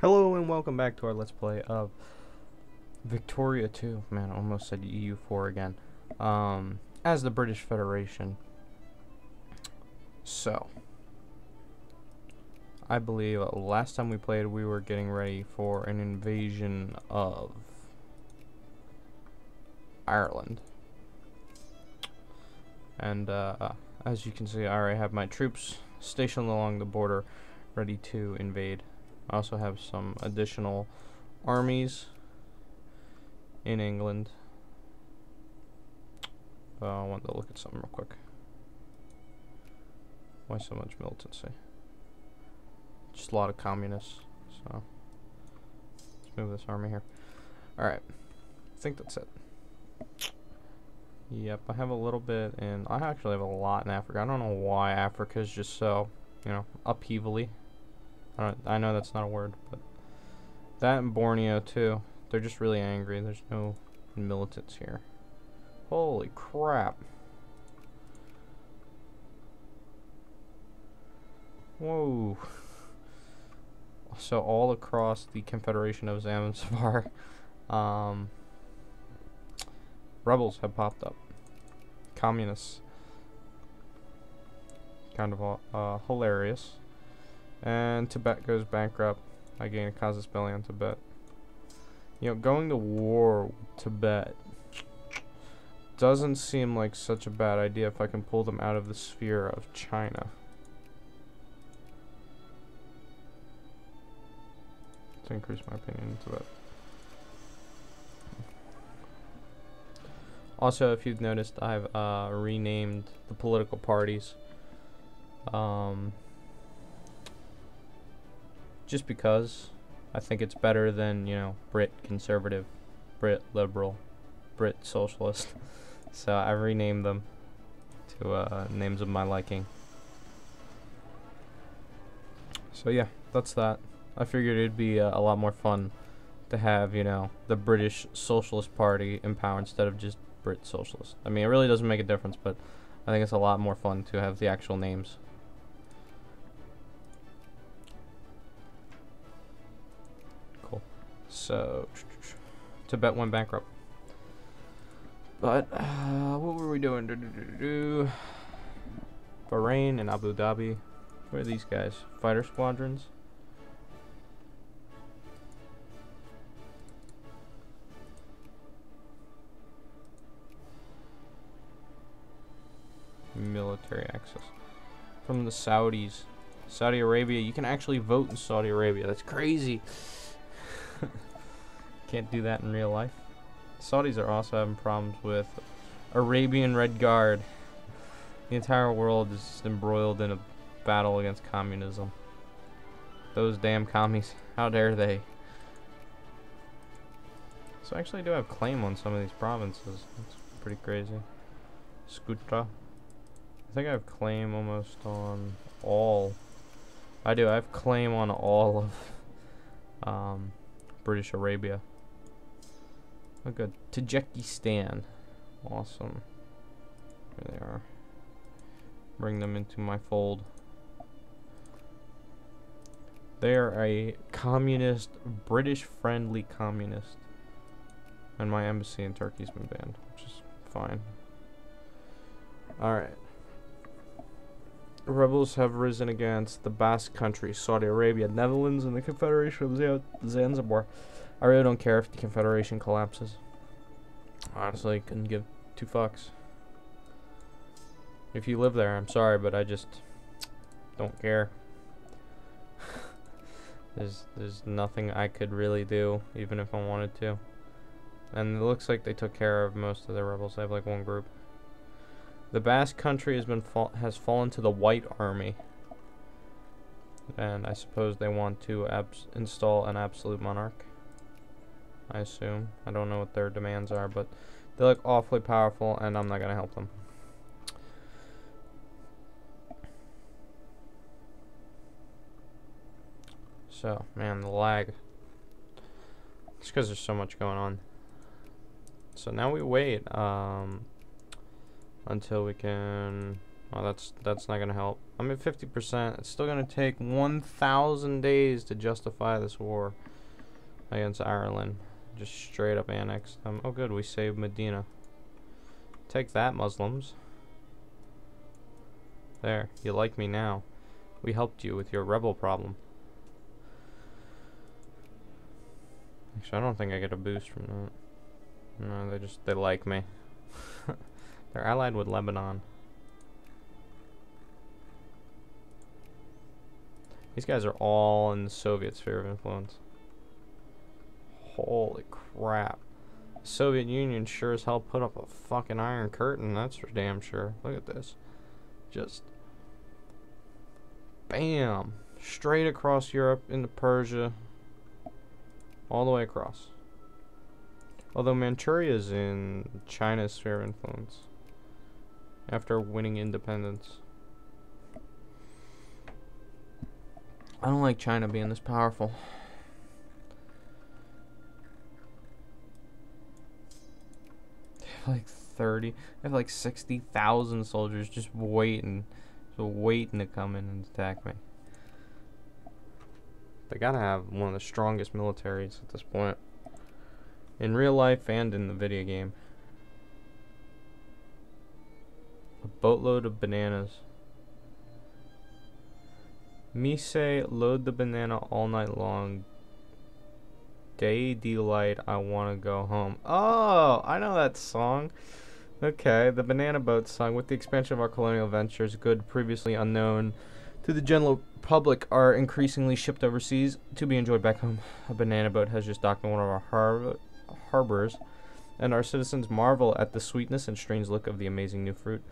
Hello and welcome back to our Let's Play of Victoria 2. Man, I almost said EU4 again. As the British Federation. So, I believe last time we played we were getting ready for an invasion of Ireland. And as you can see, I already have my troops stationed along the border ready to invade. I also have some additional armies in England. I want to look at something real quick. Why so much militancy? Just a lot of communists. So let's move this army here. Alright. I think that's it. Yep, I have a little bit in... I actually have a lot in Africa. I don't know why Africa is just so, upheavally. I know that's not a word, but that and Borneo too. They're just really angry. There's no militants here. Holy crap. Whoa. So all across the Confederation of Zanzibar, rebels have popped up. Communists. Kind of hilarious. And Tibet goes bankrupt. I gain a casus belli on Tibet. Going to war with Tibet doesn't seem like such a bad idea if I can pull them out of the sphere of China. To increase my opinion in Tibet. Also, if you've noticed, I've renamed the political parties. Just because I think it's better than, Brit conservative, Brit liberal, Brit socialist. So I renamed them to names of my liking. So yeah, that's that. I figured it'd be a lot more fun to have, the British Socialist Party in power instead of just Brit Socialist. I mean, it really doesn't make a difference, but I think it's a lot more fun to have the actual names. So, Tibet went bankrupt. But, what were we doing? Bahrain and Abu Dhabi. Where are these guys? Fighter squadrons? Military access. From the Saudis. Saudi Arabia. You can actually vote in Saudi Arabia. That's crazy. Can't do that in real life. Saudis are also having problems with Arabian Red Guard. The entire world is just embroiled in a battle against communism. Those damn commies. How dare they? So I actually do have claim on some of these provinces. That's pretty crazy. Skutra. I think I have claim almost on all. I do. I have claim on all of British Arabia. Oh, good. Tajikistan. Awesome. There they are. Bring them into my fold. They are a communist, British-friendly communist. And my embassy in Turkey's been banned, which is fine. Alright. Rebels have risen against the Basque country, Saudi Arabia, Netherlands, and the Confederation of Zanzibar. I really don't care if the Confederation collapses. Honestly, I couldn't give two fucks. If you live there, I'm sorry, but I just don't care. There's nothing I could really do, even if I wanted to. And it looks like they took care of most of the rebels. I have like one group. The Basque country has fallen to the White Army. And I suppose they want to install an absolute monarch. I assume. I don't know what their demands are, but they look awfully powerful, and I'm not going to help them. So, man, the lag. It's because there's so much going on. So now we wait until we can Oh, that's not gonna help. I'm at 50%. It's still gonna take 1,000 days to justify this war against Ireland. Just straight up annex them. Oh good, we saved Medina. Take that, Muslims. There, you like me now. We helped you with your rebel problem. Actually, I don't think I get a boost from that. No, they like me. They're allied with Lebanon. These guys are all in the Soviet sphere of influence. Holy crap. The Soviet Union sure as hell put up a fucking iron curtain, that's for damn sure. Look at this. Just bam. Straight across Europe into Persia. All the way across. Although Manchuria is in China's sphere of influence. After winning independence. I don't like China being this powerful. They have like 30, they have like 60,000 soldiers just waiting to come in and attack me. They gotta have one of the strongest militaries at this point. In real life and in the video game. A boatload of bananas. Me say load the banana all night long. Day delight, I wanna go home. Oh, I know that song. Okay, the banana boat song. With the expansion of our colonial ventures, good previously unknown to the general public are increasingly shipped overseas to be enjoyed back home. A banana boat has just docked in one of our harbors, and our citizens marvel at the sweetness and strange look of the amazing new fruit.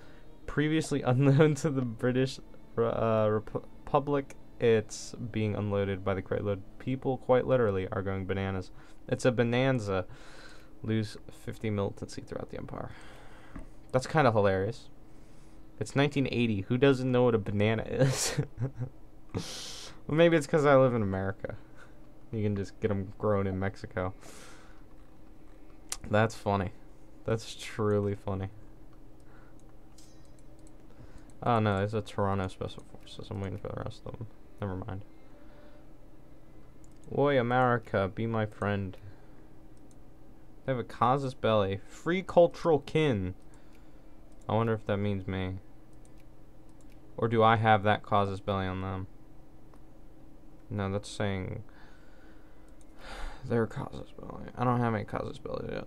Previously unknown to the British Republic, it's being unloaded by the crate load. People quite literally are going bananas. It's a bonanza. Lose 50 militancy throughout the empire. That's kind of hilarious. It's 1980. Who doesn't know what a banana is? Well, maybe it's because I live in America. You can just get them grown in Mexico. That's funny. That's truly funny. Oh no, there's a Toronto Special Forces. I'm waiting for the rest of them. Never mind. Oi, America, be my friend. They have a casus belli. Free cultural kin. I wonder if that means me. Or do I have that casus belli on them? No, that's saying their casus belli. I don't have any casus belli yet.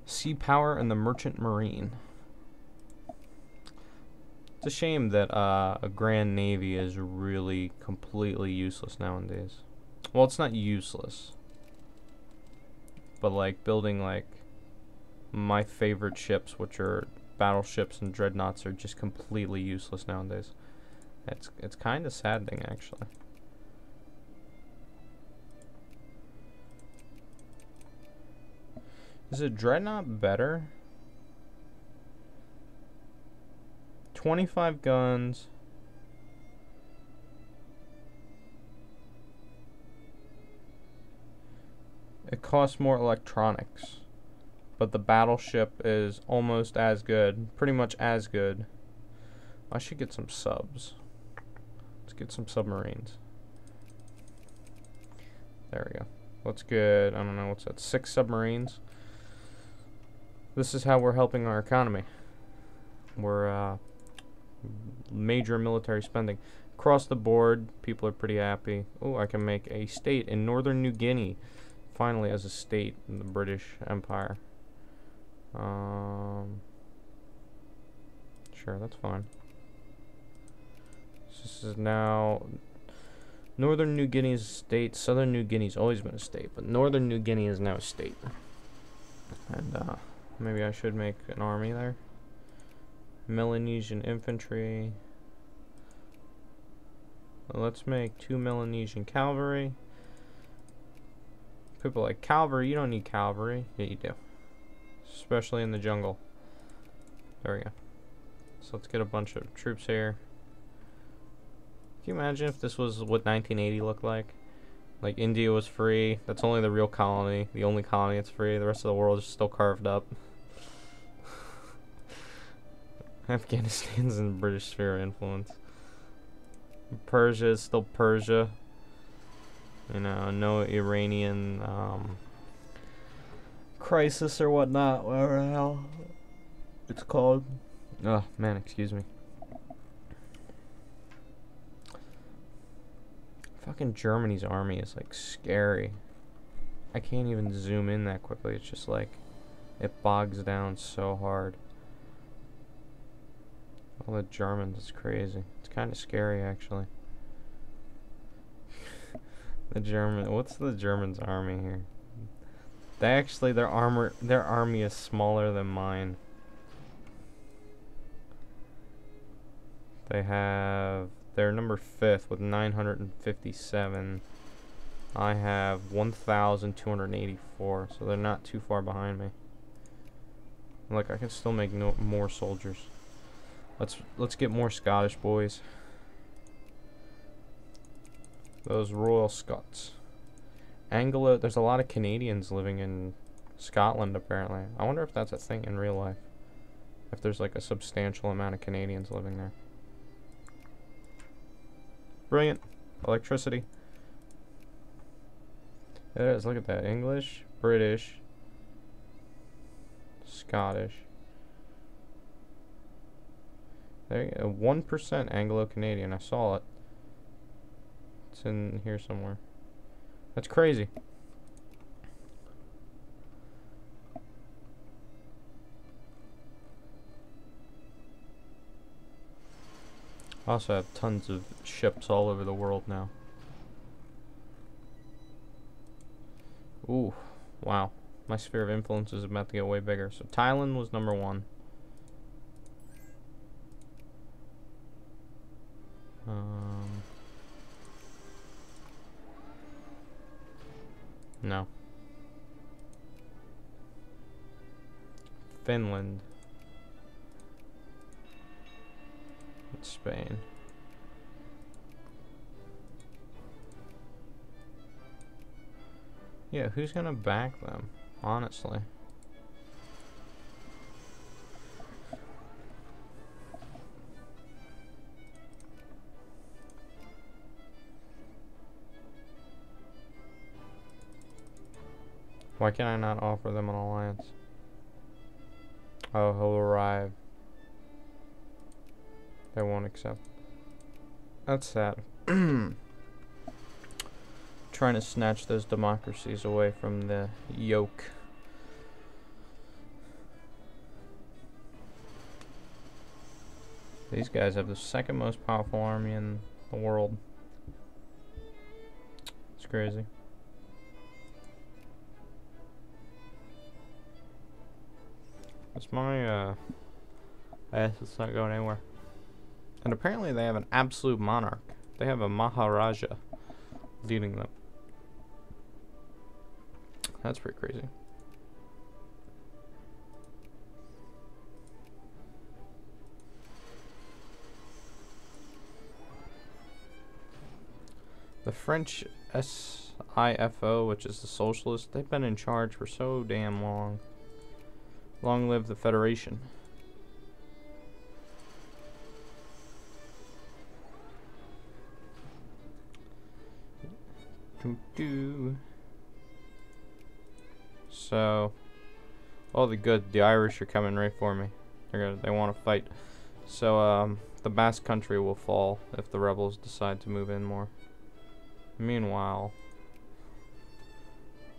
Sea power and the merchant marine. It's a shame that a grand navy is really completely useless nowadays. Well, it's not useless, but like building like my favorite ships, which are battleships and dreadnoughts, are just completely useless nowadays. It's kind of saddening, actually. Is a dreadnought better? 25 guns. It costs more electronics, but the battleship is almost as good, pretty much as good. I should get some subs. Let's get some submarines. There we go. Let's get, I don't know, what's that, 6 submarines. This is how we're helping our economy. We're major military spending. Across the board, people are pretty happy. Oh, I can make a state in Northern New Guinea. Finally, as a state in the British Empire. Sure, that's fine. This is now Northern New Guinea is a state. Southern New Guinea's always been a state, but Northern New Guinea is now a state. And maybe I should make an army there. Melanesian infantry. Let's make 2 Melanesian cavalry. People are like, cavalry? You don't need cavalry. Yeah, you do. Especially in the jungle. There we go. So let's get a bunch of troops here. Can you imagine if this was what 1980 looked like? Like India was free. That's only the real colony. The only colony that's free. The rest of the world is still carved up. Afghanistan's in British sphere of influence. Persia is still Persia. You know, no Iranian crisis or whatnot, whatever the hell it's called. Oh man, excuse me. Fucking Germany's army is like scary. I can't even zoom in that quickly. It's just like it bogs down so hard. All the Germans, it's crazy. It's kind of scary actually. What's the Germans' army here? Their army is smaller than mine. They're number 5th with 957. I have 1,284, so they're not too far behind me. Look, I can still make more soldiers. Let's get more Scottish boys. Those Royal Scots. There's a lot of Canadians living in Scotland, apparently. I wonder if that's a thing in real life. If there's like a substantial amount of Canadians living there. Brilliant. Electricity. It is. Look at that. English, British, Scottish. There you go. 1% Anglo-Canadian. I saw it. It's in here somewhere. That's crazy. I also have tons of ships all over the world now. Ooh, wow. My sphere of influence is about to get way bigger. So Thailand was number 1. No. Finland. And Spain. Yeah, who's gonna back them, honestly? Why can I not offer them an alliance? Oh, he'll arrive. They won't accept. That's sad. Trying to snatch those democracies away from the yoke. These guys have the 2nd most powerful army in the world. It's crazy. It's my it's not going anywhere. And apparently they have an absolute monarch. They have a Maharaja leading them. That's pretty crazy. The French SIFO, which is the socialists, they've been in charge for so damn long. Long live the Federation. So, the Irish are coming right for me. They want to fight. So, the Basque Country will fall if the rebels decide to move in more. Meanwhile,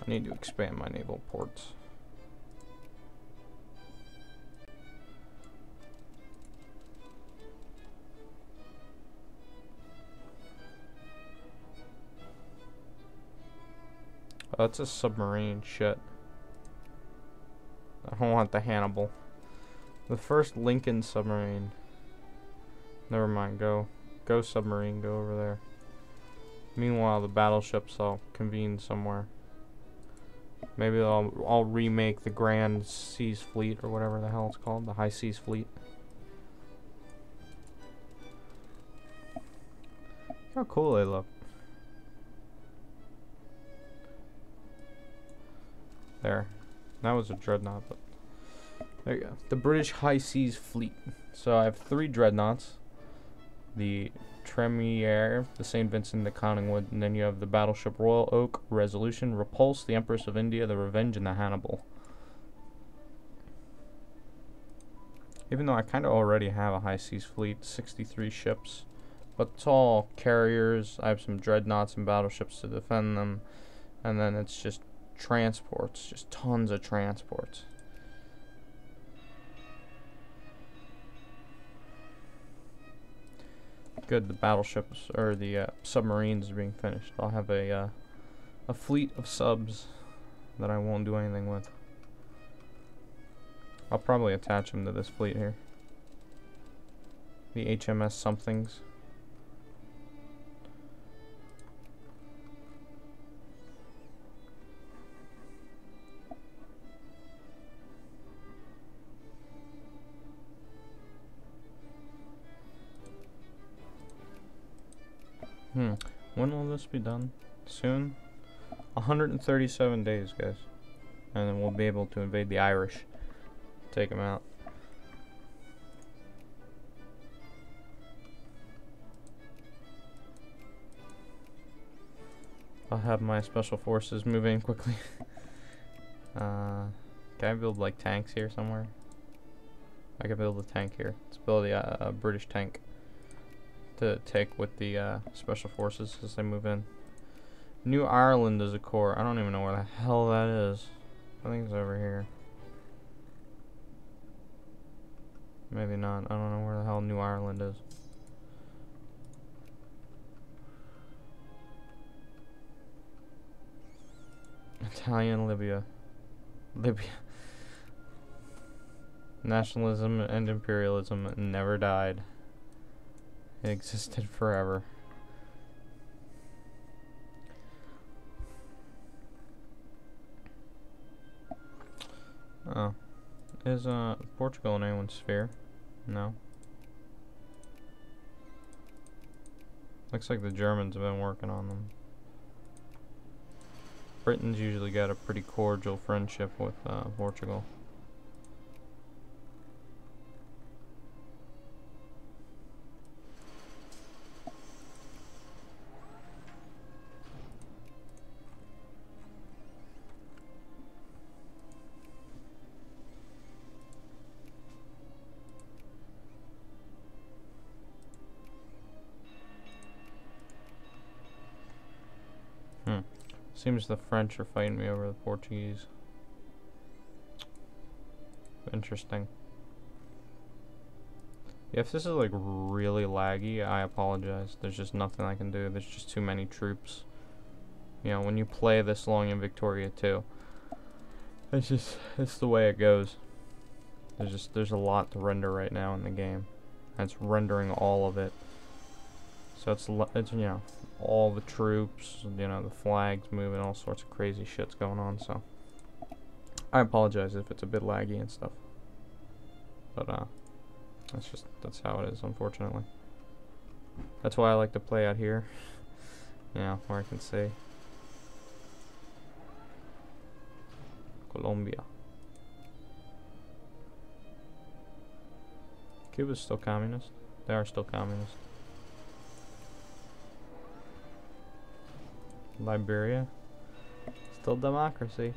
I need to expand my naval ports. Oh, it's a submarine. Shit. I don't want the Hannibal. The first Lincoln submarine. Never mind. Go submarine. Go over there. Meanwhile, the battleships all convene somewhere. Maybe I'll remake the Grand Seas Fleet or whatever the hell it's called. The High Seas Fleet. Look how cool they look. There. That was a dreadnought, but There you go. The British High Seas Fleet. So I have 3 dreadnoughts. The Tremiere, the St. Vincent, the Collingwood, and then you have the battleship Royal Oak, Resolution, Repulse, the Empress of India, the Revenge, and the Hannibal. Even though I kind of already have a high seas fleet, 63 ships, but it's all carriers. I have some dreadnoughts and battleships to defend them, and then it's just transports, just tons of transports. Good, the battleships or the submarines are being finished. I'll have a fleet of subs that I won't do anything with. I'll probably attach them to this fleet here. The HMS somethings. When will this be done? Soon? 137 days, guys. And then we'll be able to invade the Irish. Take them out. I'll have my special forces move in quickly. Can I build like tanks here somewhere? I could build a tank here. Let's build a British tank to take with the special forces as they move in. New Ireland is a core. I don't even know where the hell that is. I think it's over here. Maybe not. I don't know where the hell New Ireland is. Italian Libya. Libya. Nationalism and imperialism never died. It existed forever. Oh. Is Portugal in anyone's sphere? No. Looks like the Germans have been working on them. Britain's usually got a pretty cordial friendship with Portugal. Seems the French are fighting me over the Portuguese. Interesting. Yeah, if this is like really laggy, I apologize. There's just nothing I can do. There's just too many troops. You know, when you play this long in Victoria 2, it's the way it goes. There's a lot to render right now in the game. And it's rendering all of it. So it's you know, all the troops, you know, the flags moving, all sorts of crazy shit's going on, so I apologize if it's a bit laggy and stuff. But that's how it is, unfortunately. That's why I like to play out here. Yeah, where I can see Colombia. Cuba's still communist. They are still communist. Liberia, still democracy.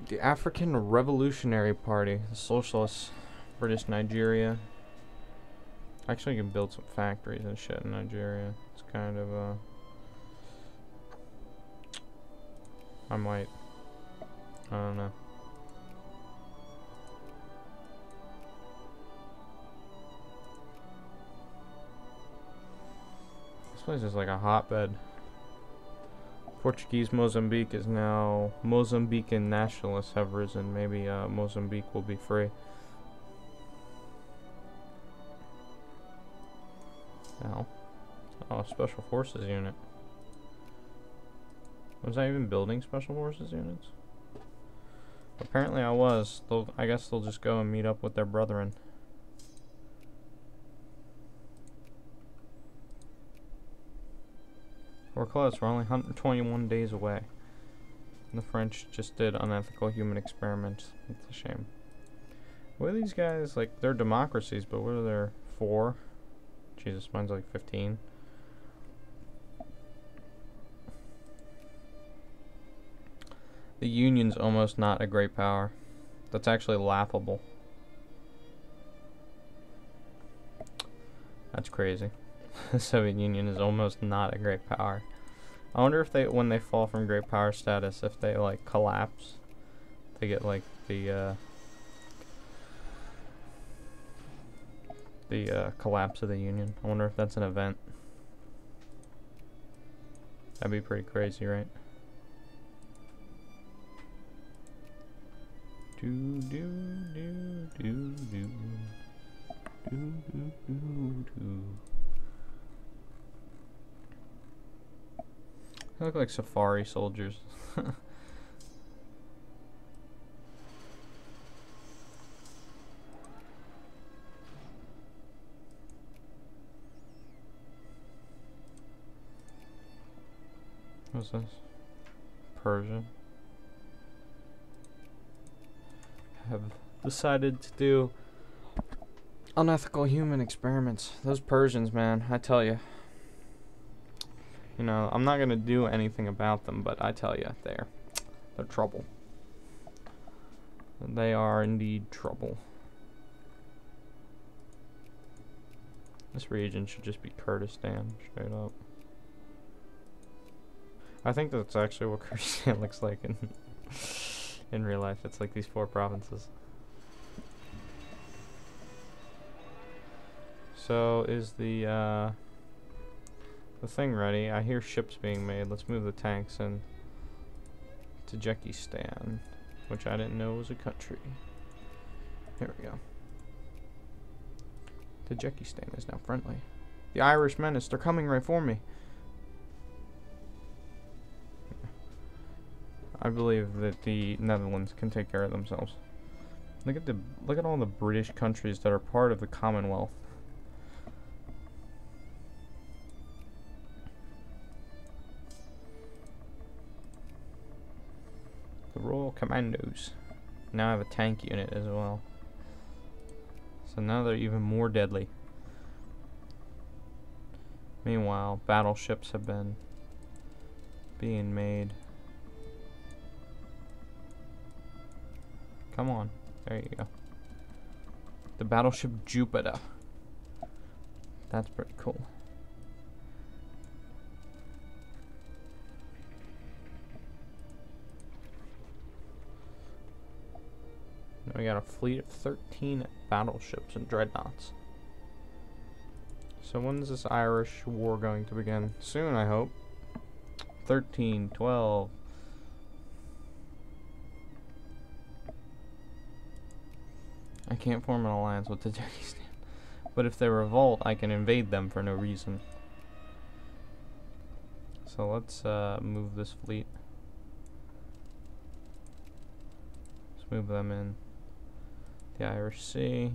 The African Revolutionary Party, the Socialists, British Nigeria. Actually, you can build some factories and shit in Nigeria. It's kind of I might. I don't know. This place is like a hotbed. Portuguese Mozambique is now Mozambican nationalists have risen. Maybe Mozambique will be free. Now, oh, Special Forces unit. Was I even building Special Forces units? Apparently I was. I guess they'll just go and meet up with their brethren. We're close. We're only 121 days away. The French just did unethical human experiments. It's a shame. What are these guys, like, they're democracies, but what are there? 4? Jesus, mine's like 15. The Union's almost not a great power. That's actually laughable. That's crazy. The Soviet Union is almost not a great power. I wonder if they, when they fall from great power status, if they like collapse, they get like the collapse of the Union. I wonder if that's an event. That'd be pretty crazy, right? Do do do do do do do do do. They look like safari soldiers. What's this? Persia. Have decided to do unethical human experiments. Those Persians, man, I tell you. You know, I'm not gonna do anything about them, but I tell you, they're trouble. They are indeed trouble. This region should just be Kurdistan, straight up. I think that's actually what Kurdistan looks like in real life. It's like these 4 provinces. So is the thing ready? I hear ships being made. Let's move the tanks in. Tajikistan, which I didn't know was a country. Here we go. Tajikistan is now friendly. The Irish menace, they're coming right for me. I believe that the Netherlands can take care of themselves. Look at all the British countries that are part of the Commonwealth. The Royal Commandos now have a tank unit as well. So now they're even more deadly. Meanwhile, battleships have been being made. Come on. There you go. The battleship Jupiter. That's pretty cool. Now we got a fleet of 13 battleships and dreadnoughts. So when is this Irish war going to begin? Soon, I hope. 13, 12. I can't form an alliance with Tajikistan. But if they revolt, I can invade them for no reason. So let's move this fleet. Let's move them in the Irish Sea.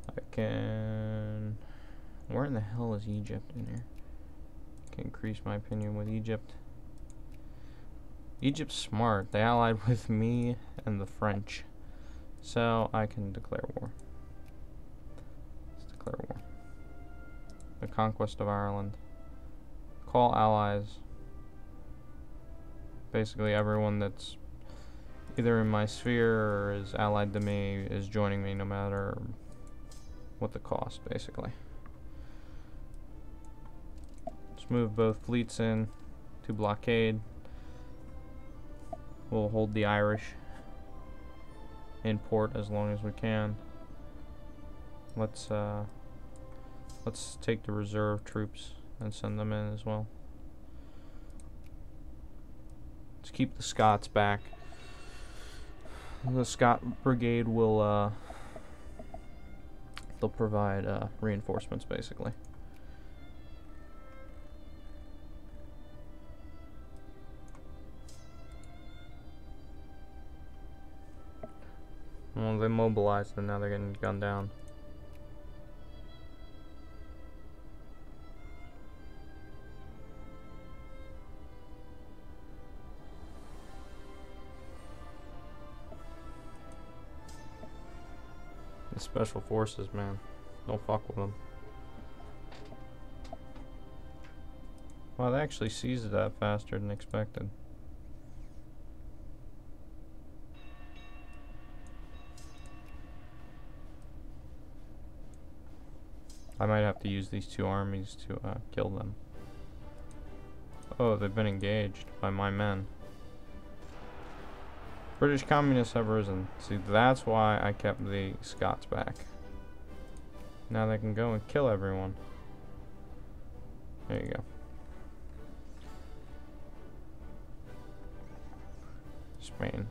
I can... Where in the hell is Egypt in here? I can increase my opinion with Egypt. Egypt's smart. They allied with me and the French. So I can declare war. Let's declare war. The conquest of Ireland. Call allies. Basically everyone that's either in my sphere or is allied to me is joining me no matter what the cost, basically. Let's move both fleets in to blockade. We'll hold the Irish in port as long as we can. Let's take the reserve troops and send them in as well. Let's keep the Scots back. The Scot Brigade will they'll provide reinforcements basically. Well, they mobilized and now they're getting gunned down. the special forces, man. Don't fuck with them. Well, they actually seized that faster than expected. I might have to use these two armies to kill them. Oh, they've been engaged by my men. British communists have risen. See, that's why I kept the Scots back. Now they can go and kill everyone. There you go. Spain.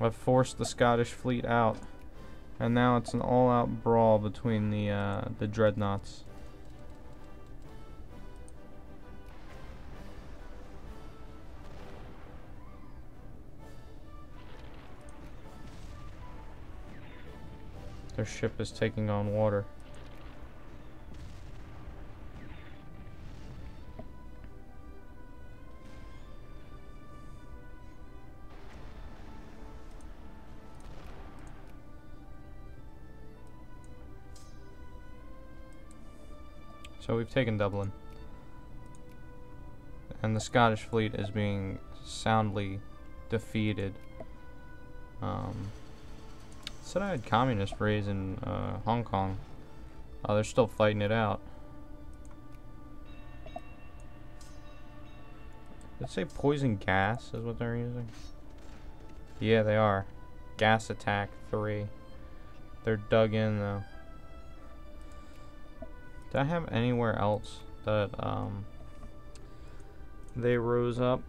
I've forced the Scottish fleet out, and now it's an all-out brawl between the dreadnoughts. Their ship is taking on water. So we've taken Dublin, and the Scottish fleet is being soundly defeated. Said I had communist raids in Hong Kong. Oh, they're still fighting it out. Did it say poison gas is what they're using? Yeah, they are. Gas attack 3. They're dug in though. Do I have anywhere else that they rose up?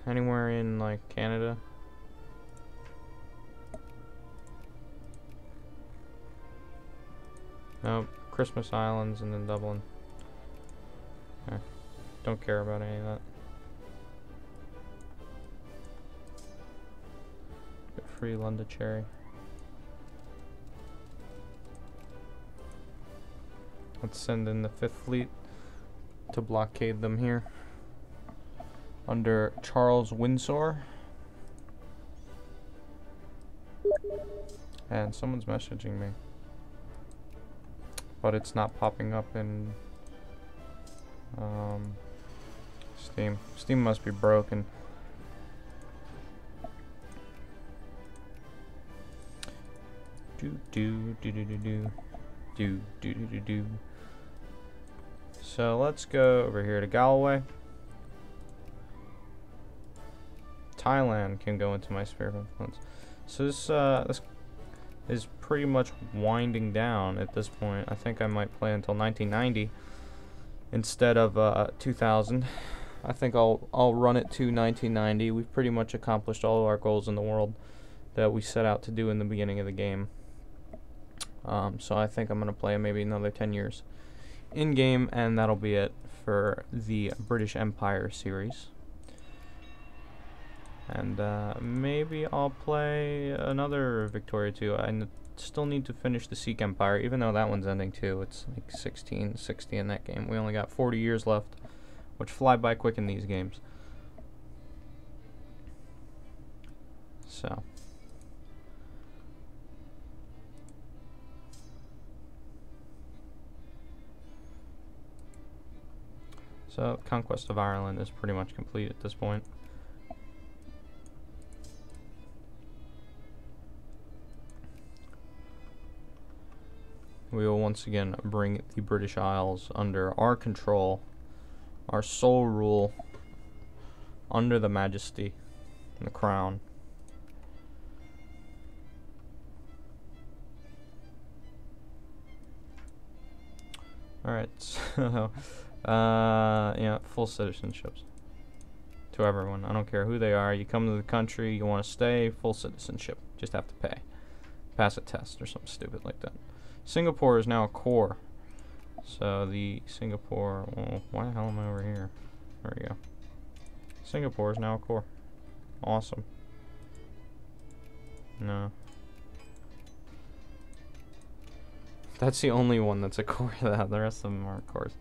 Anywhere in like Canada? Nope. Christmas Islands and then Dublin. Don't care about any of that. Get free Londonderry. Let's send in the 5th Fleet to blockade them here under Charles Windsor. And someone's messaging me, but it's not popping up in Steam. Steam must be broken. So let's go over here to Galway. Thailand can go into my sphere of influence. So this is pretty much winding down at this point. I think I might play until 1990 instead of 2000. I think I'll run it to 1990. We've pretty much accomplished all of our goals in the world that we set out to do in the beginning of the game. So I think I'm going to play maybe another 10 years in game, and that'll be it for the British Empire series. And maybe I'll play another Victoria too. I still need to finish the Sikh Empire, even though that one's ending too. It's like 1660 in that game. We only got 40 years left, which fly by quick in these games. So conquest of Ireland is pretty much complete at this point. We will once again bring the British Isles under our control, our sole rule, under the majesty and the crown. Alright, so yeah, full citizenships to everyone. I don't care who they are. You come to the country, you want to stay, full citizenship. Just have to pay. Pass a test or something stupid like that. Singapore is now a core. So the Singapore, well, why the hell am I over here? There we go. Singapore is now a core. Awesome. No. That's the only one that's a core. The rest of them aren't cores.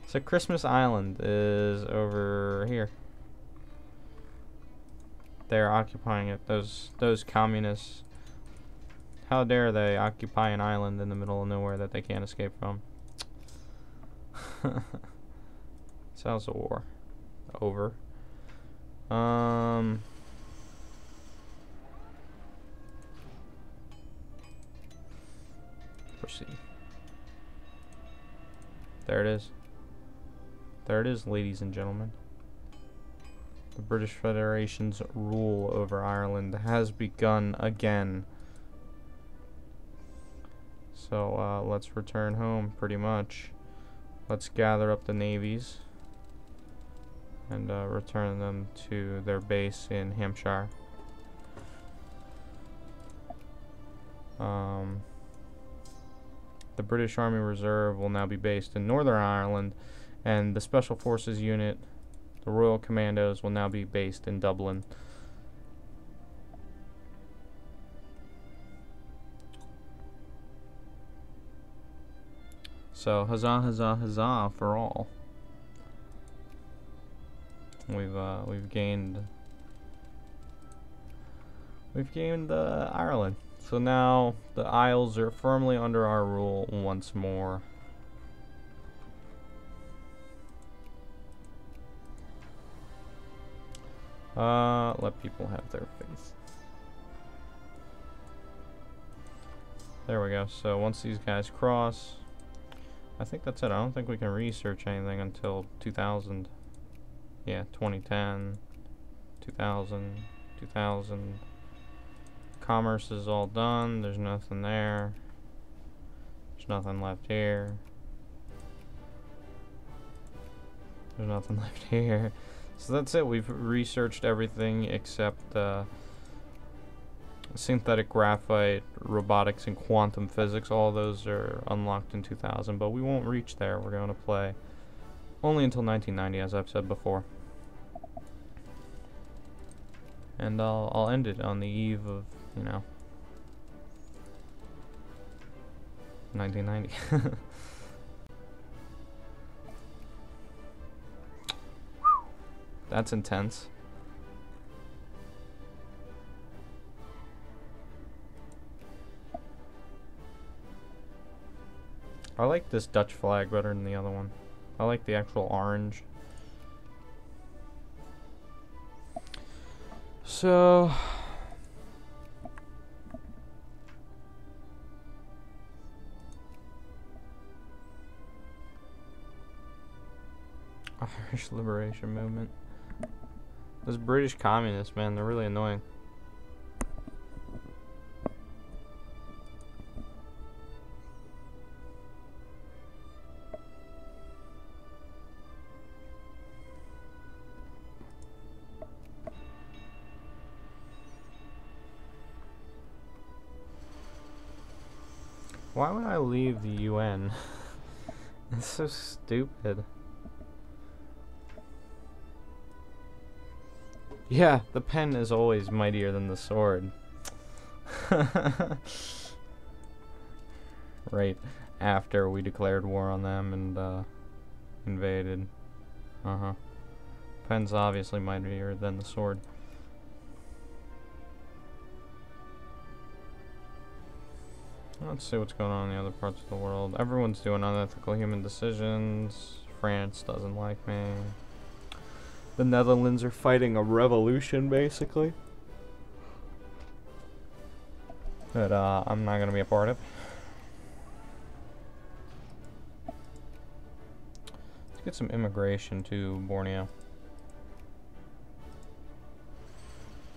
So Christmas Island is over here. They're occupying it. Those communists. How dare they occupy an island in the middle of nowhere that they can't escape from? So how's the war? Over. Proceed. There it is. There it is, ladies and gentlemen. The British Federation's rule over Ireland has begun again. So let's return home, pretty much. Let's gather up the navies and return them to their base in Hampshire. The British Army Reserve will now be based in Northern Ireland, and the Special Forces Unit, the Royal Commandos, will now be based in Dublin. So huzzah, huzzah, huzzah for all. We've gained Ireland. So now the Isles are firmly under our rule once more. Let people have their faith. There we go. So once these guys cross, I think that's it. I don't think we can research anything until 2000. Yeah, 2010, 2000, 2000. Commerce is all done. There's nothing there. There's nothing left here. There's nothing left here. So that's it. We've researched everything except synthetic graphite, robotics, and quantum physics. All those are unlocked in 2000, but we won't reach there. We're going to play only until 1990, as I've said before. And I'll end it on the eve of, 1990. That's intense. I like this Dutch flag better than the other one. I like the actual orange. So Irish Liberation Movement. Those British communists, man, they're really annoying. Why would I leave the UN? It's so stupid. Yeah, the pen is always mightier than the sword. Right after we declared war on them and invaded. Pen's obviously mightier than the sword. Let's see what's going on in the other parts of the world. Everyone's doing unethical human decisions. France doesn't like me. The Netherlands are fighting a revolution, basically. That I'm not going to be a part of. Let's get some immigration to Borneo.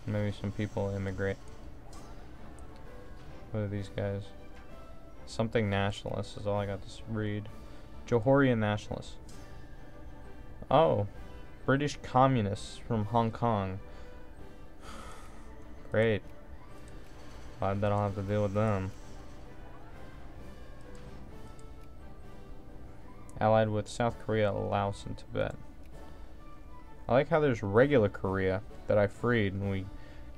Maybe some people immigrate. What are these guys? Something nationalist is all I got to read. Johorian nationalists. Oh. British communists from Hong Kong. Great. Glad that I'll have to deal with them. Allied with South Korea, Laos, and Tibet. I like how there's regular Korea that I freed and we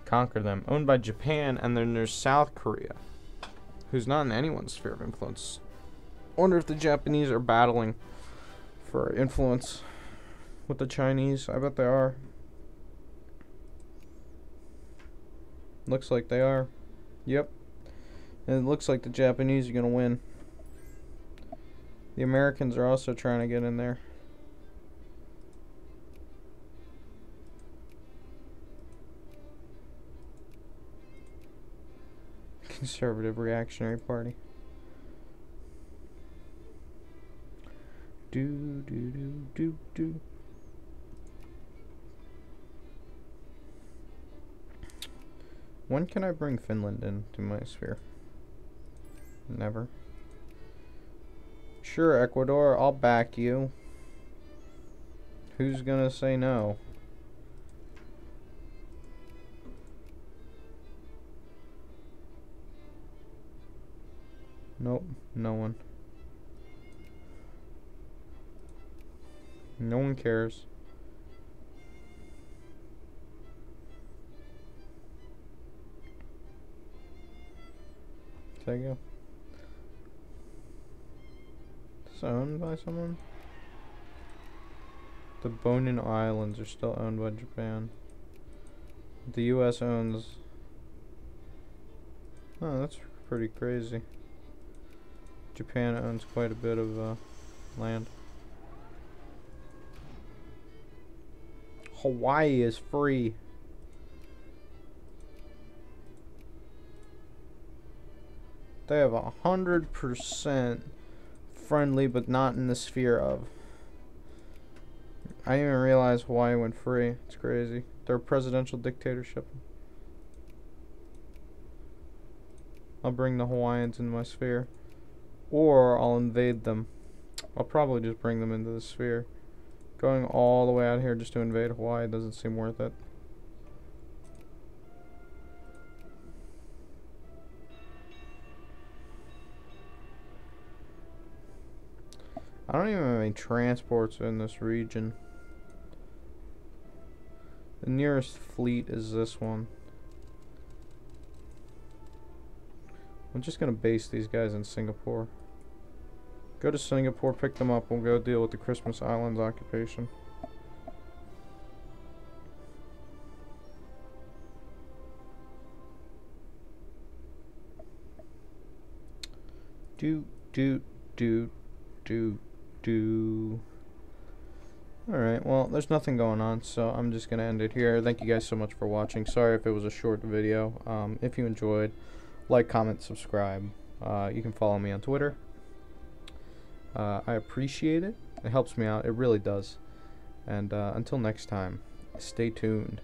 conquered them. Owned by Japan, and then there's South Korea, who's not in anyone's sphere of influence. wonder if the Japanese are battling for influence with the Chinese. I bet they are. Looks like they are. Yep. And it looks like the Japanese are going to win. The Americans are also trying to get in there. Conservative Reactionary Party. Do do do do do. When can I bring Finland into my sphere? Never. Sure, Ecuador, I'll back you. Who's gonna say no? Nope, no one. No one cares. There you go. It's owned by someone? The Bonin Islands are still owned by Japan. The US owns... Oh, that's pretty crazy. Japan owns quite a bit of land. Hawaii is free. They have 100% friendly, but not in the sphere of. I didn't even realize Hawaii went free. It's crazy. They're a presidential dictatorship. I'll bring the Hawaiians into my sphere. Or I'll invade them. I'll probably just bring them into the sphere. Going all the way out here just to invade Hawaii doesn't seem worth it. I don't even have any transports in this region. The nearest fleet is this one. I'm just gonna base these guys in Singapore. Go to Singapore, pick them up, we'll go deal with the Christmas Islands occupation. Do. Alright, well, there's nothing going on, so I'm just going to end it here. Thank you guys so much for watching. Sorry if it was a short video. If you enjoyed, like, comment, subscribe. You can follow me on Twitter. I appreciate it. It helps me out. It really does. And until next time, stay tuned.